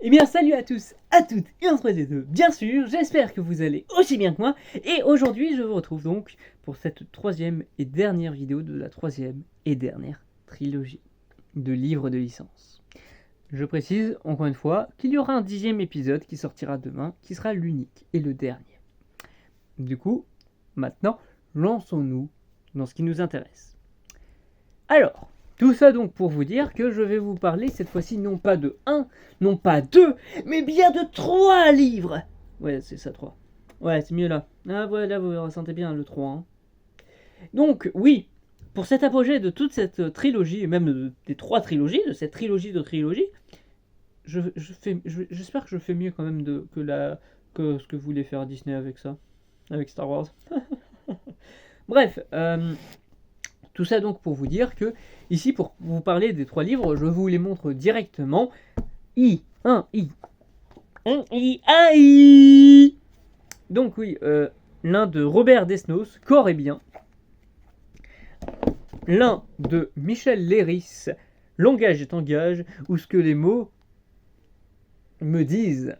Eh bien salut à tous, à toutes et entre les deux, bien sûr, j'espère que vous allez aussi bien que moi, et aujourd'hui je vous retrouve donc pour cette troisième et dernière vidéo de la troisième et dernière trilogie de livres de licence. Je précise encore une fois qu'il y aura un 10e épisode qui sortira demain, qui sera l'unique et le dernier. Du coup, maintenant, lançons-nous dans ce qui nous intéresse. Alors, tout ça donc pour vous dire que je vais vous parler cette fois-ci non pas de 1, non pas 2, mais bien de 3 livres. Ouais, c'est ça, 3. Ouais, c'est mieux là. Ah ouais, là vous ressentez bien le 3. Hein. Donc, oui, pour cet apogée de toute cette trilogie, et même des 3 trilogies, de cette trilogie de trilogie, j'espère que je fais mieux quand même que ce que voulait faire Disney avec ça, avec Star Wars. Bref, tout ça donc pour vous dire que, ici, pour vous parler des 3 livres, je vous les montre directement. Donc oui, l'un de Robert Desnos, Corps et bien. L'un de Michel Léris, Langage est engage, ou ce que les mots me disent.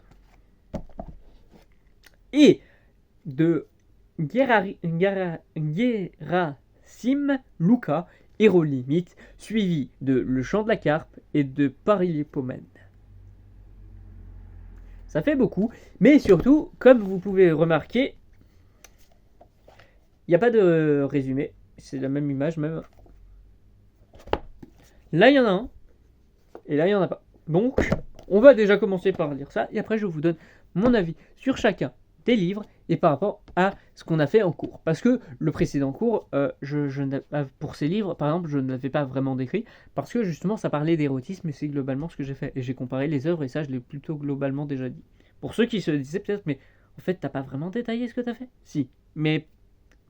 Et de Gerasim Luca, Héros Limite, suivi de Le Chant de la Carpe et de Paris-les-Pomènes. Ça fait beaucoup, mais surtout, comme vous pouvez remarquer, il n'y a pas de résumé, c'est la même image même. Là, il y en a un, et là, il n'y en a pas. Donc, on va déjà commencer par lire ça, et après, je vous donne mon avis sur chacun des livres et par rapport à ce qu'on a fait en cours. Parce que le précédent cours, pour ces livres, par exemple, je ne l'avais pas vraiment décrit, parce que justement, ça parlait d'érotisme, et c'est globalement ce que j'ai fait. Et j'ai comparé les œuvres, et ça, je l'ai plutôt globalement déjà dit. Pour ceux qui se disaient peut-être, mais en fait, t'as pas vraiment détaillé ce que t'as fait. Si, mais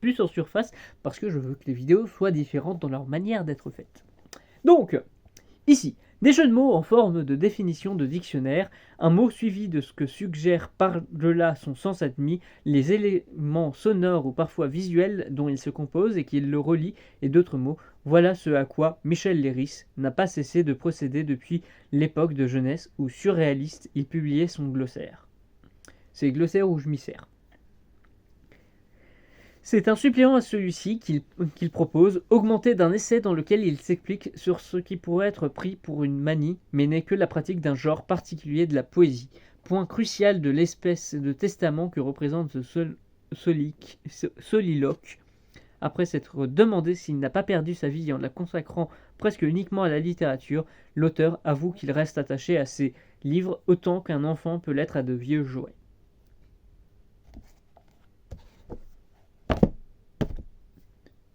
plus en surface, parce que je veux que les vidéos soient différentes dans leur manière d'être faites. Donc, ici, des jeux de mots en forme de définition de dictionnaire, un mot suivi de ce que suggère par-delà son sens admis, les éléments sonores ou parfois visuels dont il se compose et qui le relient, et d'autres mots, voilà ce à quoi Michel Léris n'a pas cessé de procéder depuis l'époque de jeunesse où, surréaliste, il publiait son glossaire. C'est glossaire où je m'y sers. C'est un supplément à celui-ci qu'il propose, augmenté d'un essai dans lequel il s'explique sur ce qui pourrait être pris pour une manie, mais n'est que la pratique d'un genre particulier de la poésie, point crucial de l'espèce de testament que représente ce soliloque. Après s'être demandé s'il n'a pas perdu sa vie en la consacrant presque uniquement à la littérature, l'auteur avoue qu'il reste attaché à ses livres autant qu'un enfant peut l'être à de vieux jouets.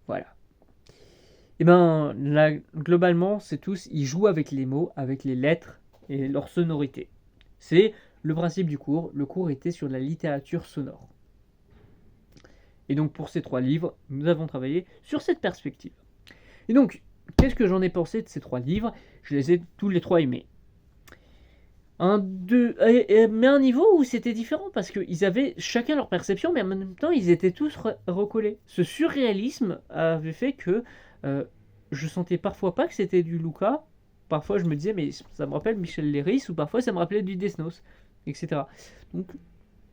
Voilà. Et ben là, globalement, c'est tous, ils jouent avec les mots, avec les lettres et leur sonorité. C'est le principe du cours. Le cours était sur la littérature sonore. Et donc pour ces 3 livres, nous avons travaillé sur cette perspective. Et donc, qu'est-ce que j'en ai pensé de ces 3 livres? Je les ai tous les 3 aimés. Mais un niveau où c'était différent parce qu'ils avaient chacun leur perception, mais en même temps ils étaient tous recollés. Ce surréalisme avait fait que je sentais parfois pas que c'était du Luca. Parfois je me disais mais ça me rappelle Michel Léris, ou parfois ça me rappelait du Desnos, etc. Donc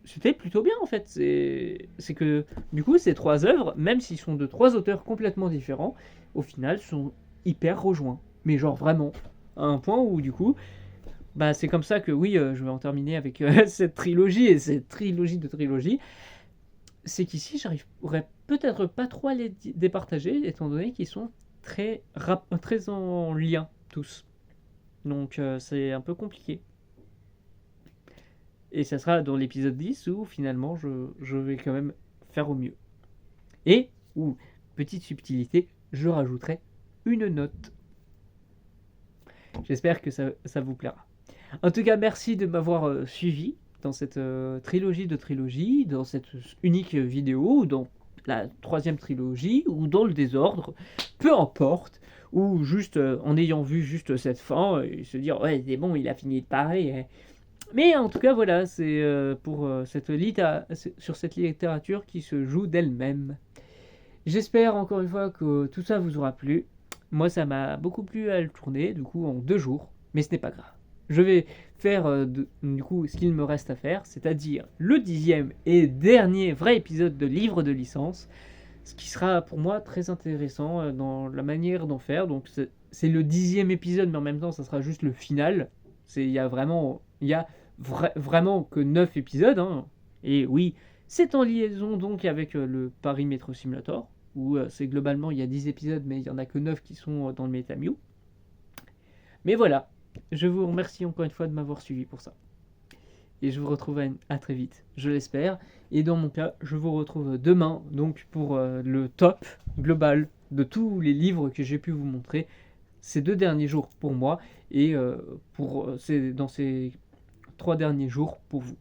c'était plutôt bien en fait. C'est que du coup ces 3 œuvres, même s'ils sont de 3 auteurs complètement différents, au final sont hyper rejoints. Mais genre vraiment, à un point où du coup bah, c'est comme ça que oui, je vais en terminer avec cette trilogie et cette trilogie de trilogie. C'est qu'ici, j'arriverai peut-être pas trop à les départager, étant donné qu'ils sont très en lien, tous. Donc c'est un peu compliqué. Et ça sera dans l'épisode 10 où finalement je vais quand même faire au mieux. Et, petite subtilité, je rajouterai une note. J'espère que ça vous plaira. En tout cas, merci de m'avoir suivi dans cette trilogie de trilogie, dans cette unique vidéo, ou dans la 3e trilogie, ou dans le désordre, peu importe, ou juste en ayant vu juste cette fin, et se dire, ouais, c'est bon, il a fini de parler. Hein. Mais en tout cas, voilà, c'est sur cette littérature qui se joue d'elle-même. J'espère encore une fois que tout ça vous aura plu. Moi, ça m'a beaucoup plu à le tourner, du coup, en 2 jours, mais ce n'est pas grave. je vais faire du coup ce qu'il me reste à faire, c'est-à-dire le 10e et dernier vrai épisode de Livre de licence, ce qui sera pour moi très intéressant dans la manière d'en faire. Donc c'est le 10e épisode, mais en même temps ça sera juste le final. Il y a vraiment que 9 épisodes, hein. Et oui, c'est en liaison donc avec le Paris Metro Simulator, où c'est globalement il y a 10 épisodes, mais il n'y en a que 9 qui sont dans le MetaMew. Mais voilà, je vous remercie encore une fois de m'avoir suivi pour ça. Et je vous retrouve à très vite, je l'espère. Et dans mon cas, je vous retrouve demain donc pour le top global de tous les livres que j'ai pu vous montrer ces 2 derniers jours pour moi et dans ces 3 derniers jours pour vous.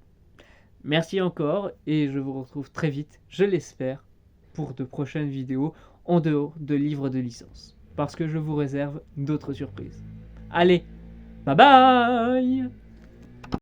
Merci encore et je vous retrouve très vite, je l'espère, pour de prochaines vidéos en dehors de livres de licence. Parce que je vous réserve d'autres surprises. Allez, bye bye!